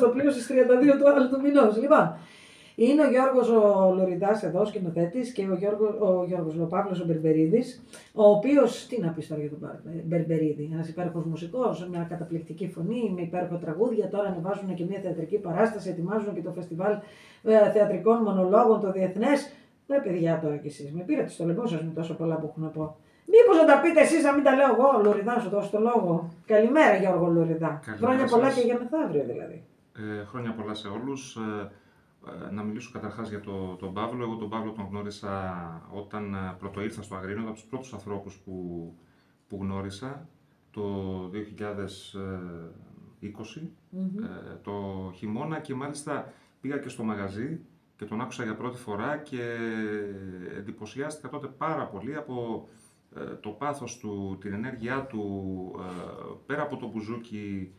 στο πλοίο στις 32 του άλλου του μηνός. Λοιπόν, είναι ο Γιώργος ο Λωριδάς εδώ, σκηνοθέτης, και ο Γιώργος Παύλος ο Μπερμπερίδης, ο οποίος, τι να πεις τώρα για τον Μπερμπερίδη, ένας υπέροχος μουσικός, μια καταπληκτική φωνή, με υπέροχα τραγούδια, τώρα ανεβάζουν και μια θεατρική παράσταση, ετοιμάζουν και το φεστιβάλ θεατρικών μονολόγων, το διεθνές. Παιδιά τώρα κι εσείς, με πήρατε στο λαιμό σας με τόσο πολλά που έχω να πω. Μήπως να τα πείτε εσείς, να μην τα λέω εγώ, Λωριδά, σου δώσω το λόγο. Καλημέρα Γιώργο Λωριδά. Χρόνια πολλά και για μεθαύριο δηλαδή. Χρόνια πολλά σε όλους. Να μιλήσω καταρχάς για τον Παύλο. Εγώ τον Παύλο τον γνώρισα όταν πρωτοήρθα στο Αγρίνιο, από τους πρώτους ανθρώπους που γνώρισα το 2020, το χειμώνα, και μάλιστα πήγα και στο μαγαζί και τον άκουσα για πρώτη φορά και εντυπωσιάστηκα τότε πάρα πολύ από το πάθος του, την ενέργειά του, πέρα από το μπουζούκι,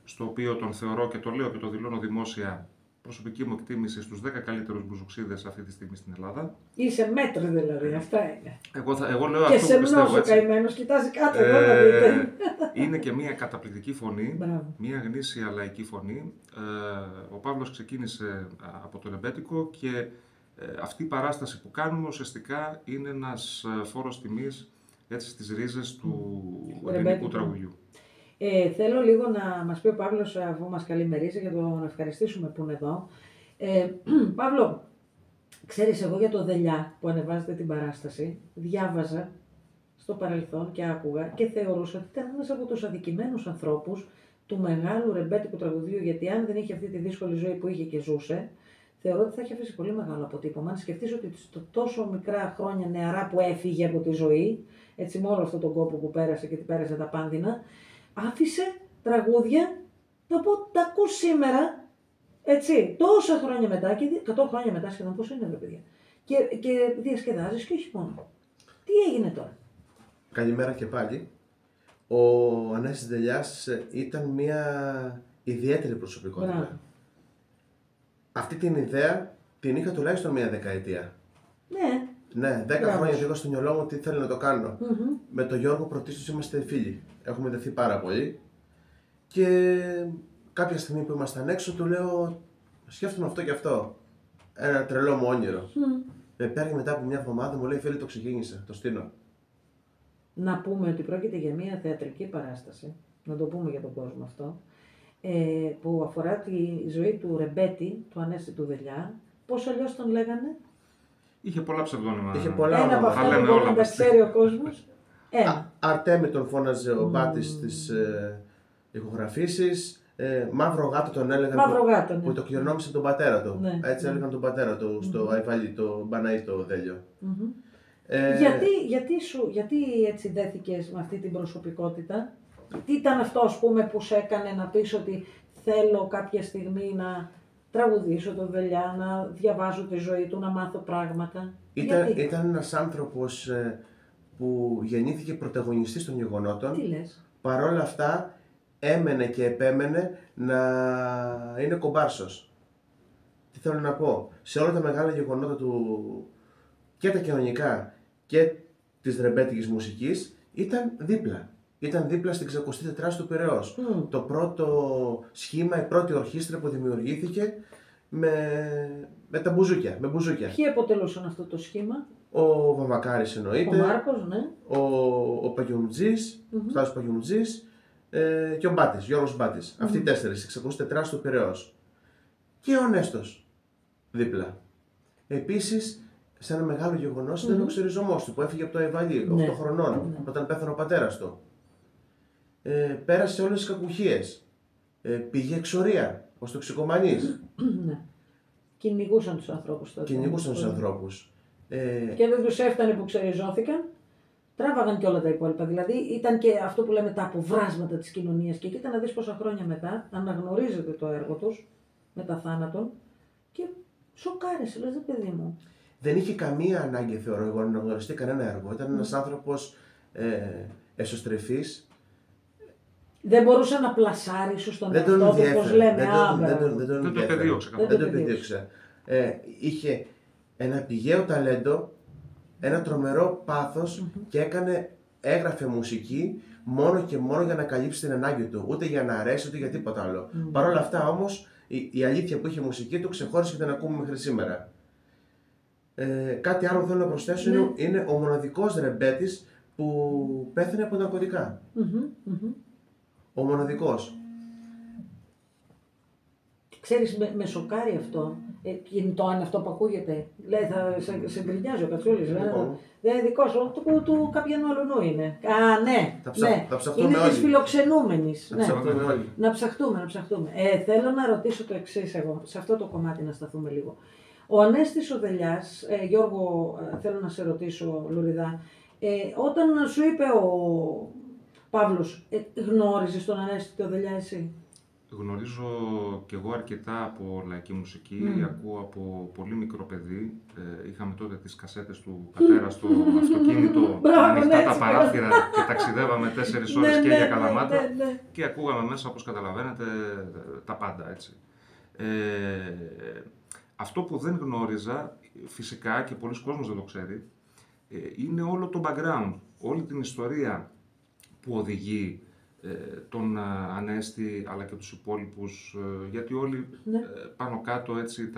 στο οποίο τον θεωρώ και το λέω και το δηλώνω δημόσια, προσωπική μου εκτίμηση, στους 10 καλύτερους μπουζουξίδες αυτή τη στιγμή στην Ελλάδα. Είσαι μέτρο δηλαδή, αυτά είναι. Εγώ λέω και αυτό που πιστεύω, σεμνός ο καημένος, κοιτάζει κάτω εδώ να δείτε. Είναι και μια καταπληκτική φωνή, Μπράβο. μια γνήσια λαϊκή φωνή. Ο Παύλος ξεκίνησε από το ρεμπέτικο και αυτή η παράσταση που κάνουμε ουσιαστικά είναι ένας φόρος τιμής έτσι στις ρίζες του ελληνικού τραγουδιού. Θέλω λίγο να μας πει ο Παύλος, αφού μας καλημερίζει, για τον ευχαριστήσουμε που είναι εδώ. Παύλο, ξέρεις, εγώ για το Δελιά που ανεβάζετε την παράσταση, διάβαζα στο παρελθόν και άκουγα και θεωρούσα ότι ήταν ένας από τους αδικημένους ανθρώπους του μεγάλου ρεμπέτικου τραγουδιού, γιατί αν δεν είχε αυτή τη δύσκολη ζωή που είχε και ζούσε, θεωρώ ότι θα είχε αφήσει πολύ μεγάλο αποτύπωμα. Αν σκεφτείς ότι τόσο μικρά χρόνια νεαρά που έφυγε από τη ζωή, έτσι με όλο αυτόν τον κόπο που πέρασε και τι πέρασε τα πάνδυνα, άφησε τραγούδια, να πω, τα ακούς σήμερα, έτσι, τόσα χρόνια μετά, και 100 χρόνια μετά σχεδόν, πώς είναι ρε παιδιά, και διασκεδάζεις και όχι μόνο. Τι έγινε τώρα? Καλημέρα και πάλι. Ο Ανέσης Δελιάς ήταν μια ιδιαίτερη προσωπικότητα. Μπράβο. Αυτή την ιδέα την είχα τουλάχιστον μια δεκαετία. Ναι. Ναι, 10 Μπράβο. χρόνια πήγα στο μυαλό μου ότι θέλω να το κάνω. Με τον Γιώργο πρωτίστως είμαστε φίλοι. Έχουμε δεθεί πάρα πολύ. Και κάποια στιγμή που ήμασταν έξω του λέω, σκέφτομαι αυτό και αυτό. Ένα τρελό μου όνειρο. Με παίρνει μετά από μια εβδομάδα, μου λέει, φίλε, το ξεκίνησε, το στείλω. Να πούμε ότι πρόκειται για μια θεατρική παράσταση, να το πούμε για τον κόσμο αυτό, που αφορά τη ζωή του ρεμπέτη, του Ανέστη του Δελιά. Πώς αλλιώς τον λέγανε? Είχε πολλά ψευδόνυμα. Είχε πολλά Ένα από ονόματα. αυτά που μπορεί να τα ξέρει ο κόσμος. Αρτέμι τον φώναζε ο Μπάτης στις ηχογραφήσεις. Μαύρο γάτο τον έλεγαν, Μαύρο γάτο, ναι. που το κληρονόμησε τον πατέρα του. Ναι. Έτσι έλεγαν τον πατέρα του στο Αϊβαλί, το Μπαναή το Δέλιο. Γιατί έτσι δέθηκες με αυτή την προσωπικότητα? Τι ήταν αυτό, ας πούμε, που σε έκανε να πεις ότι θέλω κάποια στιγμή να τραγουδήσω τον Δελιά, να διαβάζω τη ζωή του, να μάθω πράγματα? Ήταν ένας άνθρωπος που γεννήθηκε πρωταγωνιστής των γεγονότων. Τι λες? Παρόλα αυτά έμενε και επέμενε να είναι κομπάρσος. Τι θέλω να πω, σε όλα τα μεγάλα γεγονότα του, και τα κοινωνικά και της ρεμπέτικης μουσικής, ήταν δίπλα. Ήταν δίπλα στην 64η του Πειραιώς. Το πρώτο σχήμα, η πρώτη ορχήστρα που δημιουργήθηκε με τα μπουζούκια, με μπουζούκια. Ποιοι αποτελούσαν αυτό το σχήμα? Ο Βαμβακάρης εννοείται, Ο Μάρκος, ναι. ο Παγιουμτζής, ο Στάσος Παγιουμτζής και ο Μπάτης, Γιώργος Μπάτης. Αυτοί οι τέσσερις, 64η του Πειραιώς. Και ο Νέστος δίπλα. Επίσης, σε ένα μεγάλο γεγονός ήταν ο ξεριζωμός του που έφυγε από το Αϊβαλί, 8 χρονών, όταν πέθανε ο πατέρας του. Πέρασε όλες τις κακουχίες. Πήγε εξορία, ως τοξικομανής. Ναι. Κυνηγούσαν τους ανθρώπους τότε. Κυνηγούσαν τους ανθρώπους. Και δεν τους έφτανε που ξεριζώθηκαν, τράβαγαν και όλα τα υπόλοιπα. Δηλαδή ήταν και αυτό που λέμε τα αποβράσματα της κοινωνίας. Και κοίτα να δεις πόσα χρόνια μετά αναγνωρίζεται το έργο τους, μετά θάνατον, και σοκάρισε, λες, παιδί μου. Δεν είχε καμία ανάγκη, θεωρώ εγώ, να γνωριστεί κανένα έργο. Ήταν ένας άνθρωπος εσωστρεφής. Δεν μπορούσε να πλασάρει ίσως τον εαυτό του, όπως λέμε. Δεν το επιδίωξε. Είχε ένα πηγαίο ταλέντο, ένα τρομερό πάθος και έγραφε μουσική μόνο και μόνο για να καλύψει την ανάγκη του. Ούτε για να αρέσει, ούτε για τίποτα άλλο. Παρ' όλα αυτά όμως η αλήθεια που είχε η μουσική του ξεχώρισε και την ακούμε μέχρι σήμερα. Κάτι άλλο που θέλω να προσθέσω είναι ο μοναδικός ρεμπέτης που πέθανε από ναρκωτικά. Ο μοναδικός. Ξέρεις, με σοκάρει αυτό. Κινητό είναι αυτό που ακούγεται. Λέει, σε γκρινιάζει ο Κατσούλης. Δεν είναι δικό σου, του κάποιον αλλού είναι. Α, ναι. Θα ψαχτούμε είναι όλοι. της φιλοξενούμενης. Θα ψαχτούμε όλοι. Να ψαχτούμε. Θέλω να ρωτήσω το εξής εγώ, σε αυτό το κομμάτι να σταθούμε λίγο. Ο Ανέστης ο Δελιάς, Γιώργο, θέλω να σε ρωτήσω, Λουριδά, όταν σου είπε ο Παύλος, γνώριζες τον Ανέστη ο Δελιά εσύ? Γνωρίζω κι εγώ αρκετά από λαϊκή μουσική, ακούω από πολύ μικρό παιδί. Είχαμε τότε τις κασέτες του πατέρα στο αυτοκίνητο, ανοιχτά τα παράθυρα και ταξιδεύαμε 4 ώρες και για Καλαμάτα και ακούγαμε μέσα, όπως καταλαβαίνετε, τα πάντα, έτσι. Αυτό που δεν γνώριζα, φυσικά και πολλοί κόσμος δεν το ξέρει, είναι όλο το background, όλη την ιστορία που οδηγεί τον Ανέστη αλλά και τους υπόλοιπους, γιατί όλοι πάνω κάτω έτσι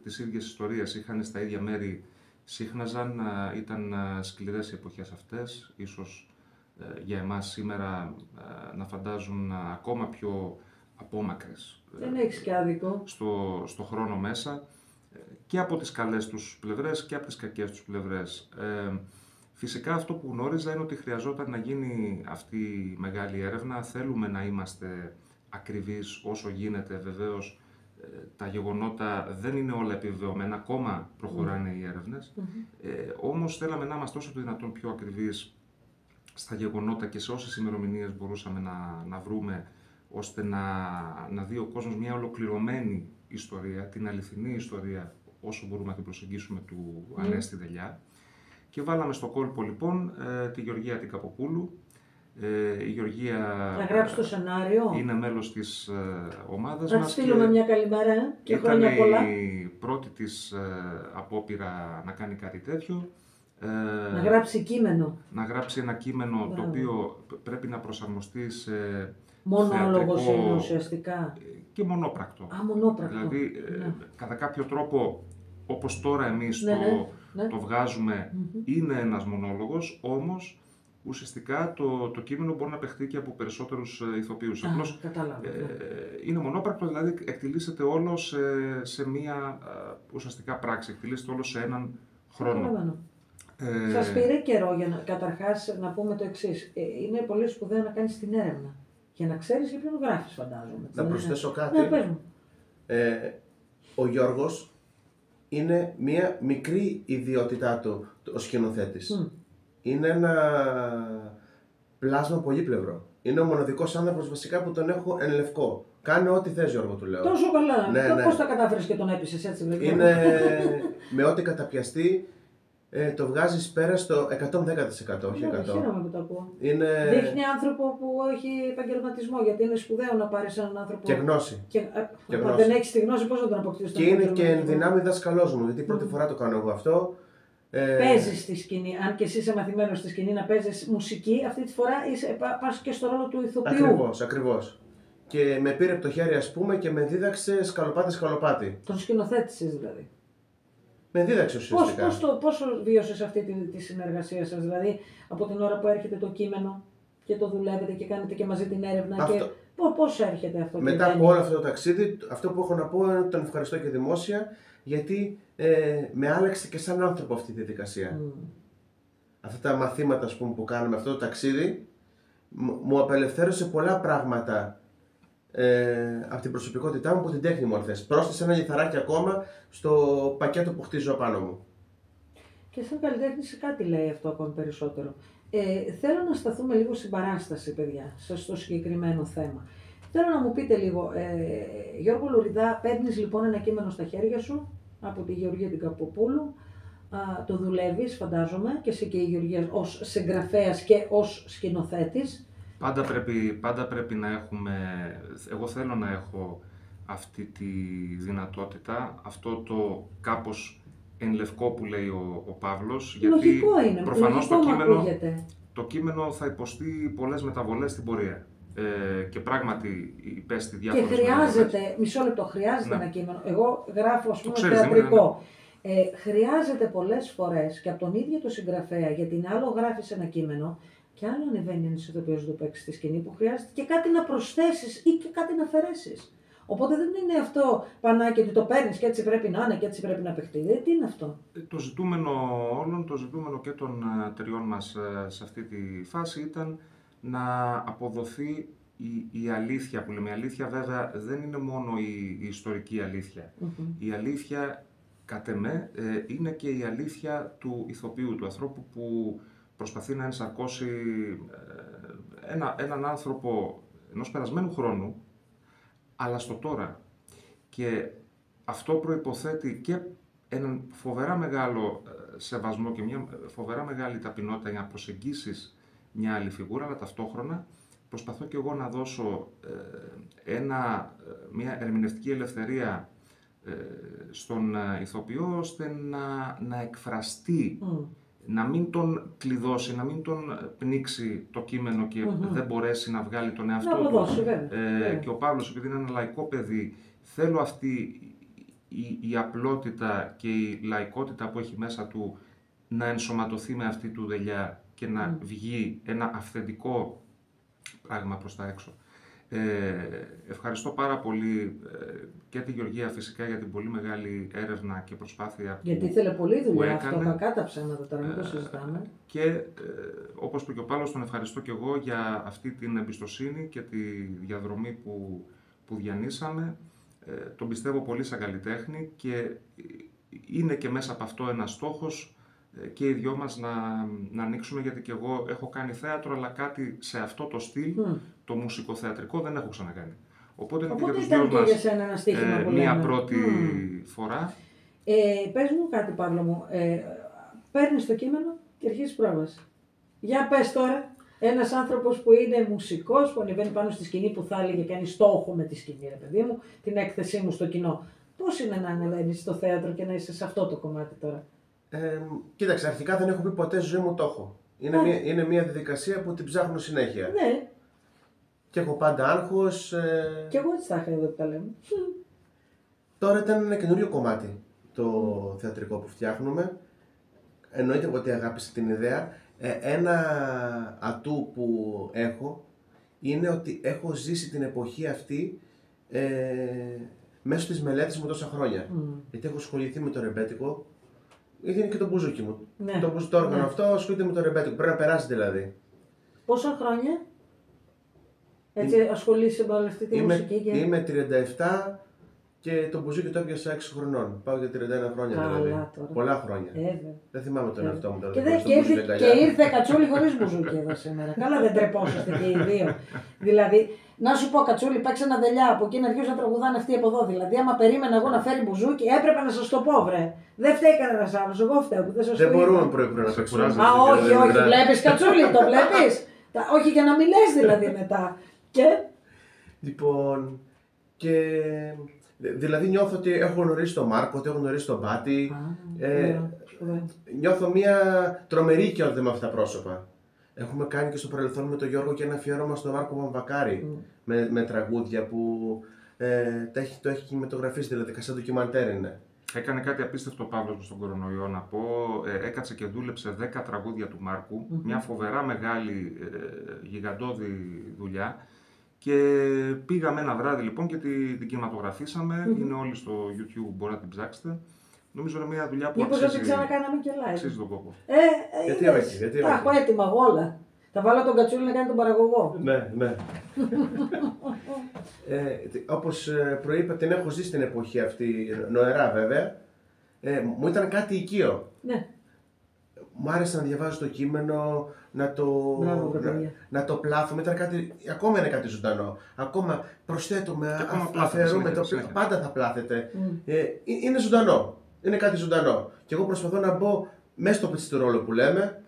τις ίδιες ιστορίες είχαν στα ίδια μέρη, σύχναζαν, ήταν σκληρές οι εποχές αυτές, ίσως για εμάς σήμερα να φαντάζουν ακόμα πιο απόμακρες. Δεν έχεις και άδικο. Στο χρόνο μέσα, και από τις καλές τους πλευρές και από τις κακές τους πλευρές. Φυσικά αυτό που γνώριζα είναι ότι χρειαζόταν να γίνει αυτή η μεγάλη έρευνα. Θέλουμε να είμαστε ακριβείς όσο γίνεται. Βεβαίως τα γεγονότα δεν είναι όλα επιβεβαιωμένα, ακόμα προχωράνε οι έρευνες. Όμως θέλαμε να είμαστε όσο το δυνατόν πιο ακριβείς στα γεγονότα και σε όσες ημερομηνίες μπορούσαμε να βρούμε, ώστε να δει ο κόσμος μια ολοκληρωμένη ιστορία, την αληθινή ιστορία, όσο μπορούμε να την προσεγγίσουμε, του Ανέστη Δελιά. Και βάλαμε στο κόλπο λοιπόν τη Γεωργία την Καποπούλου. Η Γεωργία να γράψει το σενάριο. Είναι μέλος της ομάδας μας. Να της στείλουμε μια καλημέρα και χρόνια πολλά. Ήταν η πρώτη της απόπειρα να κάνει κάτι τέτοιο. Να γράψει κείμενο. Να γράψει ένα κείμενο το οποίο πρέπει να προσαρμοστεί σε μονόλογος είναι ουσιαστικά. Και μονόπρακτο. Μονόπρακτο. Δηλαδή, κατά κάποιο τρόπο, όπως τώρα εμείς το βγάζουμε, είναι ένας μονόλογος, όμως ουσιαστικά το κείμενο μπορεί να παιχτεί και από περισσότερους ηθοποιούς. Απλώς είναι μονόπρακτο, δηλαδή εκτιλήσεται όλο σε μία ουσιαστικά πράξη, εκτιλήσεται όλο σε έναν χρόνο. Σας πήρε καιρό για καταρχάς να πούμε το εξής. Είναι πολύ σπουδαίο να κάνεις την έρευνα. Για να ξέρεις για ποιον γράφεις, φαντάζομαι. Να προσθέσω κάτι. Ο Γιώργος είναι μία μικρή ιδιότητά του ο σκηνοθέτης. Είναι ένα πλάσμα πολύπλευρο. Είναι ο μοναδικός άνθρωπος βασικά που τον έχω εν λευκό. Κάνε ό,τι θες, Γιώργο, του λέω. Τόσο καλά. Πώς τα κατάφερες και τον έπεισες έτσι, δηλαδή. Είναι με ό,τι καταπιαστεί. Το βγάζεις πέρα στο 110%, όχι 100%. Χαίρομαι που το ακούω. Είναι... Δείχνει άνθρωπο που έχει επαγγελματισμό, γιατί είναι σπουδαίο να πάρεις έναν άνθρωπο. Και γνώση. Αν δεν έχεις τη γνώση, πώς θα τον αποκτήσεις? Και είναι και εν δυνάμει δασκαλός μου, γιατί πρώτη φορά το κάνω εγώ αυτό. Παίζεις στη σκηνή. Αν και εσύ είσαι μαθημένος στη σκηνή να παίζεις μουσική, αυτή τη φορά πας και στο ρόλο του ηθοποιού. Ακριβώς. Και με πήρε από το χέρι, ας πούμε, και με δίδαξε σκαλοπάτι. Τον σκηνοθέτησες δηλαδή. Με δίδαξε ουσιαστικά. Πώς βίωσες αυτή τη συνεργασία σας, δηλαδή από την ώρα που έρχεται το κείμενο και το δουλεύετε και κάνετε και μαζί την έρευνα? Και πώς έρχεται αυτό? Μετά από όλο αυτό το ταξίδι, αυτό που έχω να πω είναι ότι τον ευχαριστώ και δημόσια, γιατί με άλλαξε και σαν άνθρωπο αυτή τη διαδικασία. Αυτά τα μαθήματα, ας πούμε, που κάναμε, αυτό το ταξίδι, μου απελευθέρωσε πολλά πράγματα από την προσωπικότητά μου, από την τέχνη μου, αν θες. Πρόσθεσε ένα λιθαράκι ακόμα στο πακέτο που χτίζω πάνω μου. Και σαν καλλιτέχνης κάτι λέει αυτό ακόμη περισσότερο. Θέλω να σταθούμε λίγο στην παράσταση, παιδιά, στο συγκεκριμένο θέμα. Θέλω να μου πείτε λίγο, Γιώργο Λουριδά, παίρνεις λοιπόν ένα κείμενο στα χέρια σου από τη Γεωργία την Καποπούλου, το δουλεύεις, φαντάζομαι, και εσύ και η Γεωργία ως συγγραφέας και ως σκηνοθέτης. Πάντα πρέπει να έχουμε, εγώ θέλω να έχω αυτή τη δυνατότητα, αυτό το κάπως εν λευκό που λέει ο Παύλος, γιατί είναι, προφανώς το κείμενο θα υποστεί πολλές μεταβολές στην πορεία. και πράγματι υπέστη Και διάφορες χρειάζεται, μισό λεπτό, χρειάζεται Ναι. ένα κείμενο. Εγώ γράφω, ας πούμε, ξέρεις, θεατρικό. Χρειάζεται πολλές φορές και από τον ίδιο το συγγραφέα, γιατί είναι άλλο γράφεις ένα κείμενο και άλλο ανεβαίνει ένας ηθοποιός να το παίξει στη σκηνή που χρειάζεται και κάτι να προσθέσεις ή και κάτι να αφαιρέσεις. Οπότε δεν είναι αυτό πανάκι ότι το παίρνεις και έτσι πρέπει να είναι και έτσι πρέπει να παιχτεί. Τι είναι αυτό. Το ζητούμενο όλων, το ζητούμενο και των τριών μας σε αυτή τη φάση ήταν να αποδοθεί η αλήθεια που λέμε. Η αλήθεια βέβαια δεν είναι μόνο η ιστορική αλήθεια. Η αλήθεια, κατ' εμέ, είναι και η αλήθεια του ηθοποιού, του ανθρώπου που προσπαθεί να ενσαρκώσει έναν άνθρωπο ενός περασμένου χρόνου, αλλά στο τώρα. Και αυτό προϋποθέτει και έναν φοβερά μεγάλο σεβασμό και μια φοβερά μεγάλη ταπεινότητα για να προσεγγίσεις μια άλλη φιγούρα, αλλά ταυτόχρονα προσπαθώ και εγώ να δώσω μια ερμηνευτική ελευθερία στον ηθοποιό, ώστε να εκφραστεί, να μην τον κλειδώσει, να μην τον πνίξει το κείμενο και δεν μπορέσει να βγάλει τον εαυτό του. Αποδώσει, Και ο Παύλος, επειδή είναι ένα λαϊκό παιδί, θέλω αυτή η απλότητα και η λαϊκότητα που έχει μέσα του να ενσωματωθεί με αυτή του δελιά και να βγει ένα αυθεντικό πράγμα προς τα έξω. Ευχαριστώ πάρα πολύ και τη Γεωργία φυσικά για την πολύ μεγάλη έρευνα και προσπάθεια γιατί ήθελε πολλή δουλειά αυτό, κακά τα ψέματα τώρα, μην το συζητάμε. Και όπως είπε και ο Παύλος, τον ευχαριστώ και εγώ για αυτή την εμπιστοσύνη και τη διαδρομή που διανύσαμε. Τον πιστεύω πολύ σαν καλλιτέχνη και είναι και μέσα από αυτό ένας στόχος και οι δυο μας να ανοίξουμε, γιατί και εγώ έχω κάνει θέατρο, αλλά κάτι σε αυτό το στυλ, το μουσικοθεατρικό, δεν έχω ξανακάνει. Οπότε είναι και για τους δυο μας μία πρώτη φορά. Πες μου κάτι, Παύλο μου, παίρνεις το κείμενο και αρχίζεις πρόβαση. Για πες τώρα, ένας άνθρωπος που είναι μουσικός, που ανεβαίνει πάνω στη σκηνή, που θα έλεγε κάνει στόχο με τη σκηνή, ρε παιδί μου, την έκθεσή μου στο κοινό. Πώς είναι να ανεβαίνεις στο θέατρο και να είσαι σε αυτό το κομμάτι τώρα? Κοίταξε, αρχικά δεν έχω πει ποτέ στη ζωή μου το έχω. Είναι μια διαδικασία που την ψάχνω συνέχεια. Ναι. Και έχω πάντα άγχος. Και εγώ έτσι θα είχα εδώ που τα λέμε. Τώρα ήταν ένα καινούριο κομμάτι το θεατρικό που φτιάχνουμε. Εννοείται ότι αγάπησα την ιδέα. Ένα ατού που έχω είναι ότι έχω ζήσει την εποχή αυτή μέσω της μελέτης μου τόσα χρόνια. Γιατί έχω ασχοληθεί με το ρεμπέτικο. Είναι και το μπουζούκι μου. Ναι. Το όργανο αυτό ασχολείται με το ρεμπέτικο. Πρέπει να περάσει δηλαδή. Πόσα χρόνια έτσι ασχολείσαι με όλη αυτή τη μουσική? Είμαι 37 και το μπουζούκι το έπιασα 6 χρονών. Πάω για 31 χρόνια δηλαδή. Τώρα. Πολλά χρόνια. Δεν θυμάμαι τον εαυτό μου τώρα. Και ήρθε Κατσούλη χωρίς μπουζούκι εδώ σήμερα. Καλά, δεν τρεπόσαστε και οι δύο. Δηλαδή, να σου πω, Κατσούλη, παίξε ένα δελιά από εκεί να αρχίσουν να τραγουδάνε αυτοί από εδώ. Δηλαδή, άμα περίμενα εγώ να φέρει μπουζούκι, έπρεπε να σας το πω, βρε. Δεν φταίει κανένας άλλος. Εγώ φταίω που δεν σας το είπα. Δεν μπορούμε πρωί-πρωί να παίξουμε. Όχι, βλέπεις, Κατσούλη, το βλέπεις. Όχι, για να μην λες δηλαδή μετά. Και. Λοιπόν, δηλαδή νιώθω ότι έχω γνωρίσει τον Μάρκο, ότι έχω γνωρίσει τον Πάτη. Νιώθω μια τρομερή οικειότητα με αυτά τα πρόσωπα. Έχουμε κάνει και στο παρελθόν με τον Γιώργο και ένα αφιέρωμα στον Μάρκο Βαμβακάρη με τραγούδια που το έχει κινηματογραφήσει, δηλαδή σαν ντοκιμαντέρ είναι. Έκανε κάτι απίστευτο ο Παύλος με στον κορονοϊό, να πω. Έκατσε και δούλεψε 10 τραγούδια του Μάρκου, μια φοβερά μεγάλη γιγαντώδη δουλειά. Και πήγαμε ένα βράδυ λοιπόν και την κινηματογραφήσαμε. Είναι όλοι στο YouTube, μπορείτε να την ψάξετε. Νομίζω είναι μια δουλειά που αξίζει. Μήπως δεν ξανακάναμε και live. Αξίζει τον κόπο. Γιατί όχι. Τα έχω έτοιμα εγώ όλα. Θα βάλω τον Κατσούλη να κάνει τον παραγωγό. Ναι. Όπως προείπα, την έχω ζήσει την εποχή αυτή, νοερά βέβαια. Μου ήταν κάτι οικείο. Ναι. Μου άρεσε να διαβάζω το κείμενο, να το πλάθουμε. Ακόμα είναι κάτι ζωντανό. Ακόμα προσθέτουμε, αφαιρούμε, πάντα θα πλάθεται. Είναι ζωντανό. Είναι κάτι ζωντανό. Και εγώ προσπαθώ να μπω μέσα στο πετσί του ρόλο που λέμε.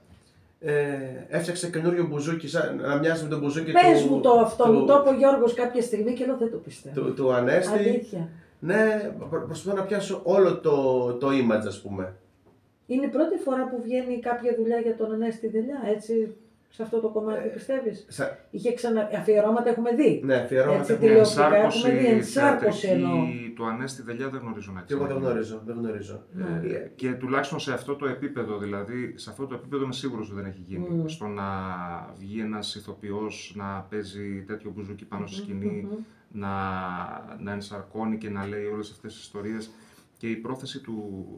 Έφτιαξε καινούριο μπουζούκι, να μοιάζει με τον μπουζούκι του. Πες μου το αυτό, μου το είπε ο Γιώργος κάποια στιγμή και λέω δεν το πιστεύω. Του Ανέστη. Αλήθεια. Ναι, προσπαθώ να πιάσω όλο το image, ας πούμε. Είναι η πρώτη φορά που βγαίνει κάποια δουλειά για τον Ανέστη Δελιά, έτσι. σε αυτό το κομμάτι, πιστεύεις? Είχε αφιερώματα έχουμε δει. Ναι, αφιερώματα Έτσι, έχουμε τηλεοπτικά έχουμε δει, ενσάρκωση εννοώ. Το Ανέστη Δελιά δεν γνωρίζω να Και εγώ δεν γνωρίζω. Και τουλάχιστον σε αυτό το επίπεδο, δηλαδή, σε αυτό το επίπεδο είμαι σίγουρος ότι δεν έχει γίνει. Στο να βγει ένας ηθοποιός να παίζει τέτοιο μπουζούκι πάνω στη σκηνή, να ενσαρκώνει και να λέει όλες αυτές τις ιστορίες. Και η πρόθεση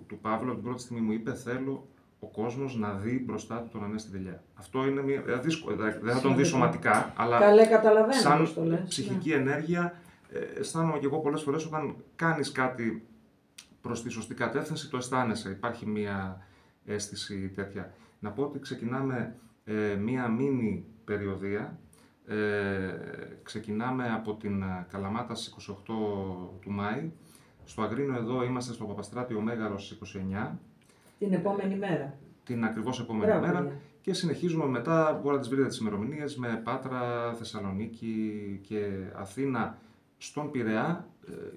του Παύλου από την πρώτη στιγμή μου είπε: θέλω ο κόσμος να δει μπροστά του τον Ανέστη Δελιά. Αυτό είναι δύσκολο. Δεν θα τον δει σωματικά, αλλά σαν ψυχική ενέργεια αισθάνομαι και εγώ πολλές φορές όταν κάνεις κάτι προς τη σωστή κατεύθυνση, το αισθάνεσαι. Υπάρχει μία αίσθηση τέτοια. Να πω ότι ξεκινάμε μία μίνι περιοδία. Ξεκινάμε από την Καλαμάτα στις 28 του Μάη. Στο Αγρίνιο εδώ είμαστε στο Παπαστράτιο Μέγαρος στις 29. Την επόμενη μέρα. Την ακριβώς επόμενη μέρα. Και συνεχίζουμε μετά, μπορεί να τις βρείτε τις ημερομηνίες, με Πάτρα, Θεσσαλονίκη και Αθήνα. Στον Πειραιά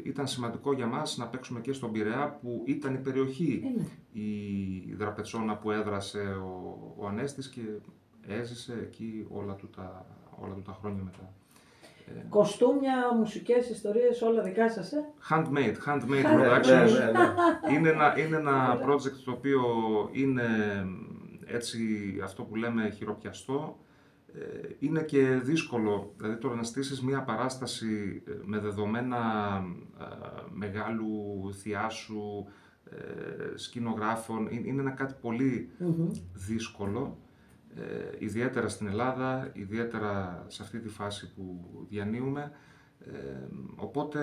ήταν σημαντικό για μας να παίξουμε και στον Πειραιά που ήταν η περιοχή η δραπετσόνα που έδρασε ο Ανέστης και έζησε εκεί όλα του τα χρόνια μετά. Κοστούμια, μουσικές ιστορίες, όλα δικά σας, Handmade productions. Είναι ένα project το οποίο είναι έτσι αυτό που λέμε χειροπιαστό. Είναι και δύσκολο, δηλαδή το να στήσεις μία παράσταση με δεδομένα μεγάλου θειάσου, σκηνογράφων, είναι ένα κάτι πολύ δύσκολο. Ιδιαίτερα στην Ελλάδα, ιδιαίτερα σε αυτή τη φάση που διανύουμε. Οπότε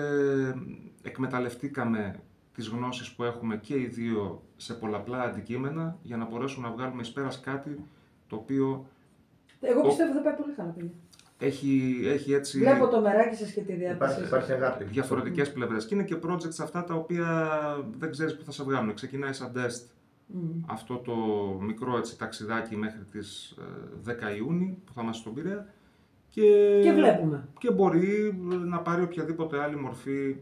εκμεταλλευτήκαμε τις γνώσεις που έχουμε και οι δύο σε πολλαπλά αντικείμενα για να μπορέσουμε να βγάλουμε εις πέρας κάτι το οποίο... Εγώ πιστεύω θα πάει πολύ καλά, παιδιά. Έχει έτσι... Βλέπω το μεράκι σας και τη διάθεση. Υπάρχει αγάπη. Διαφορετικές πλευρές. Και είναι και projects αυτά τα οποία δεν ξέρεις που θα σε βγάλουν. Ξεκινάει σαν test. Αυτό το μικρό έτσι, ταξιδάκι μέχρι τις 10 Ιούνιου που θα είμαστε στον Πειραιά και βλέπουμε. Και μπορεί να πάρει οποιαδήποτε άλλη μορφή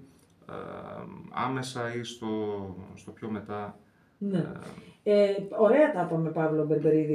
άμεσα ή στο πιο μετά. Ναι. Ωραία τα είπαμε, Παύλο Μπερμπερίδη,